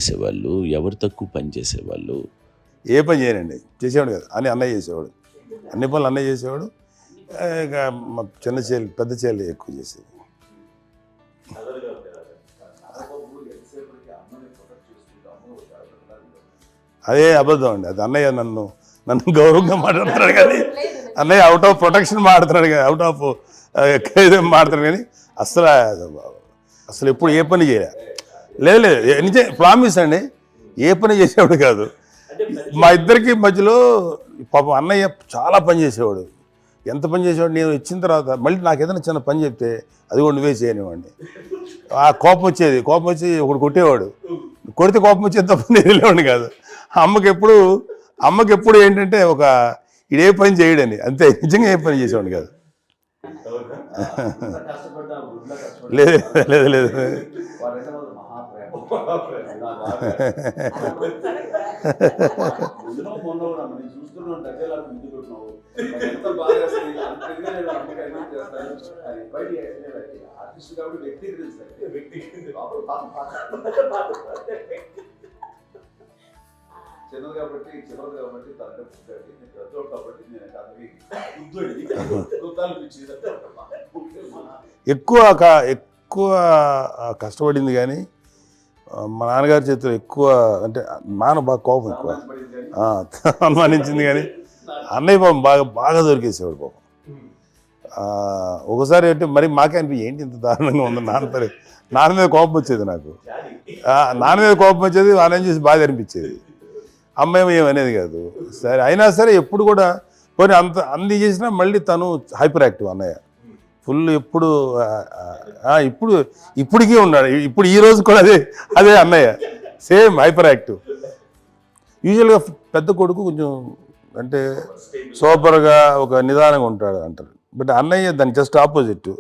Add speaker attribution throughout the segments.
Speaker 1: చేసేవాళ్ళు, ఎవరు తక్కువ పని చేసేవాళ్ళు?
Speaker 2: ఏ పని చేయనండి, చేసేవాడు కదా అని అన్నయ్య చేసేవాడు. అన్ని పనులు అన్నయ్య చేసేవాడు. ఇక మా చిన్న చెల్లి పెద్ద చెల్లి ఎక్కువ చేసేది. అదే అబద్ధం అండి. అది అన్నయ్య నన్ను గౌరవంగా మాట్లాడుతున్నాడు కానీ అన్నయ్య అవుట్ ఆఫ్ ప్రొటెక్షన్ మాడుతున్నాడు కానీ అవుట్ ఆఫ్ మాడుతున్నాడు కానీ అసలు ఎప్పుడు ఏ పని చేయలే. లేదు నిజం ప్రామిస్ అండి, ఏ పని చేసేవాడు కాదు. మా ఇద్దరికి మధ్యలో పాపం అన్నయ్య చాలా పని చేసేవాడు. ఎంత పని చేసేవాడు, నేను ఇచ్చిన తర్వాత మళ్ళీ నాకు ఏదైనా చిన్న పని చెప్తే అది కూడా నువ్వే చేయనివ్వండి. ఆ కోపం వచ్చి ఒకడు కొట్టేవాడు. కొడితే కోపం వచ్చేది తప్ప నేను వెళ్ళేవాడిని కాదు. అమ్మకి ఎప్పుడు ఏంటంటే ఇదే పని చేయడని, అంతే. నిజంగా ఏ పని చేసేవాడిని కాదు. లేదు లేదు
Speaker 3: చిన్నది కాబట్టి
Speaker 2: ఎక్కువ కష్టపడింది కానీ మా నాన్నగారి చేతిలో ఎక్కువ అంటే నాన్న బాగా కోపం ఎక్కువ అనుమానించింది కానీ అన్నయ్య పాపం బాగా దొరికేసేవాడు పాపం. ఒకసారి అంటే మరి మాకే ఏంటి ఇంత దారుణంగా ఉంది నాన్న మీద కోపం వచ్చేది నాకు. నాన్న మీద కోపం వచ్చేది, వాళ్ళని చేసి బాగా అనిపించేది. అమ్మాయి ఏమనేది కాదు. సరే అయినా సరే ఎప్పుడు కూడా పోనీ అన్ని చేసినా మళ్ళీ తను హైపర్ యాక్టివ్ అన్నయ్య. ఫుల్ ఇప్పటికీ ఉన్నాడు. ఇప్పుడు ఈ రోజు కూడా అదే అన్నయ్య, సేమ్ హైపర్ యాక్టివ్. యూజువల్గా పెద్ద కొడుకు కొంచెం అంటే సూపర్గా ఒక నిదానంగా ఉంటాడు అంటారు. బట్ అన్నయ్య దానికి జస్ట్ ఆపోజిట్.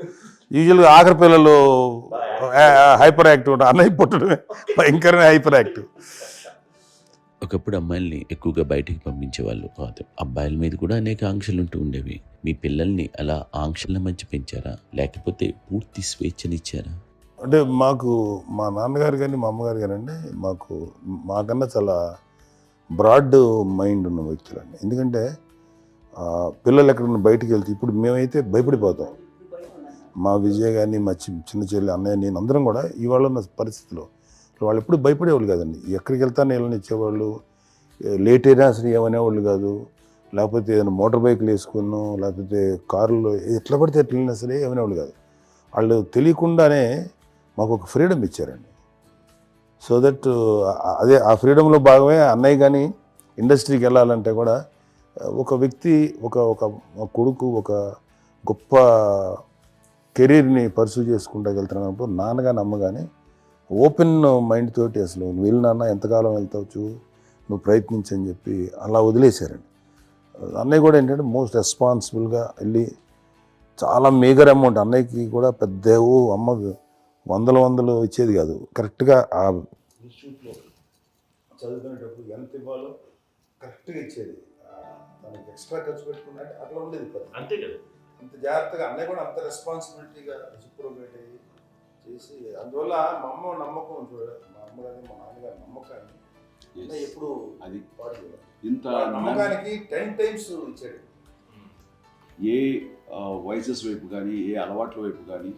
Speaker 2: యూజువల్గా ఆఖరి పిల్లలు హైపర్ యాక్టివ్ ఉంటారు, అన్నయ్య పుట్టడమే భయంకరమైన హైపర్ యాక్టివ్.
Speaker 1: ఒకప్పుడు అమ్మాయిల్ని ఎక్కువగా బయటికి పంపించేవాళ్ళు కాదు, అబ్బాయిల మీద కూడా అనేక ఆంక్షలు ఉంటూ ఉండేవి. మీ పిల్లల్ని అలా ఆంక్షల మధ్య పెంచారా, లేకపోతే పూర్తి స్వేచ్ఛనిచ్చారా?
Speaker 2: అంటే మాకు మా నాన్నగారు కానీ మా అమ్మగారు కానండి మాకన్నా చాలా బ్రాడ్ మైండ్ ఉన్న వ్యక్తులండి. ఎందుకంటే పిల్లలు ఎక్కడన్నా బయటికి వెళ్తే ఇప్పుడు మేమైతే భయపడిపోతాం. మా విజయ్ కానీ మా చిన్న చెల్లి అన్నయ్య నేను అందరం కూడా ఇవాళ ఉన్న పరిస్థితిలో వాళ్ళు ఎప్పుడు భయపడేవాళ్ళు కాదండి. ఎక్కడికి వెళ్తాను వీళ్ళని ఇచ్చేవాళ్ళు, లేట్ అయినా అసలు ఏమనేవాళ్ళు కాదు. లేకపోతే ఏదైనా మోటార్ బైక్లు వేసుకున్నాం, లేకపోతే కారులో ఎట్లా పడితే ఎట్లా వెళ్ళినా సరే ఏమనేవాళ్ళు కాదు. వాళ్ళు తెలియకుండానే మాకు ఒక ఫ్రీడమ్ ఇచ్చారండి. సో దట్ అదే ఆ ఫ్రీడంలో భాగమే అన్నయ్య కానీ ఇండస్ట్రీకి వెళ్ళాలంటే కూడా ఒక వ్యక్తి ఒక కొడుకు ఒక గొప్ప కెరీర్ని పర్సూ చేసుకుంటూ వెళ్తున్నప్పుడు నాన్నగాని అమ్మగాని ఓపెన్ మైండ్ తోటి అసలు నువ్వు వెళ్ళినా ఎంతకాలం వెళ్తావచ్చు, నువ్వు ప్రయత్నించని చెప్పి అలా వదిలేశారండి. అన్నయ్య కూడా ఏంటంటే మోస్ట్ రెస్పాన్సిబుల్గా వెళ్ళి చాలా మేజర్ అమౌంట్ అన్నయ్యకి కూడా పెద్ద అమ్మకు వందలు ఇచ్చేది కాదు. కరెక్ట్గా ఆ ఇన్స్టిట్యూట్లో చదువుకునేటప్పుడు ఎంత ఇవ్వాలో కరెక్ట్గా ఇచ్చేది. దానికి ఎక్స్ట్రా ఖర్చు పెట్టుకున్నట్టు అట్లా ఉండేది
Speaker 1: అంతే కదా.
Speaker 2: అంత జాగ్రత్తగా అన్నయ్య కూడా అంత రెస్పాన్సిబిలిటీగా రెసిప్రోకేట్ అయ్యి చేసి, అందువల్ల మా అమ్మ నమ్మకం మా అమ్మ కానీ మా నాన్నగారి నమ్మకాన్ని ఎప్పుడు
Speaker 3: అది
Speaker 2: పాటు
Speaker 3: ఇంత
Speaker 2: నమ్మకానికి 10 times ఇచ్చాడు.
Speaker 3: ఏ వయసెస్ వైపు కానీ ఏ అలవాట్ల వైపు కానీ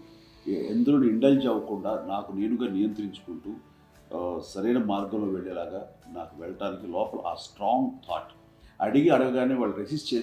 Speaker 3: ఎందులో ఇండల్జ్ అవ్వకుండా నాకు నేనుగా నియంత్రించుకుంటూ సరైన మార్గంలో వెళ్ళేలాగా నాకు వెళ్ళటానికి లోపల ఆ స్ట్రాంగ్ థాట్ అడగగానే వాళ్ళు రెసిస్ట్ చేసి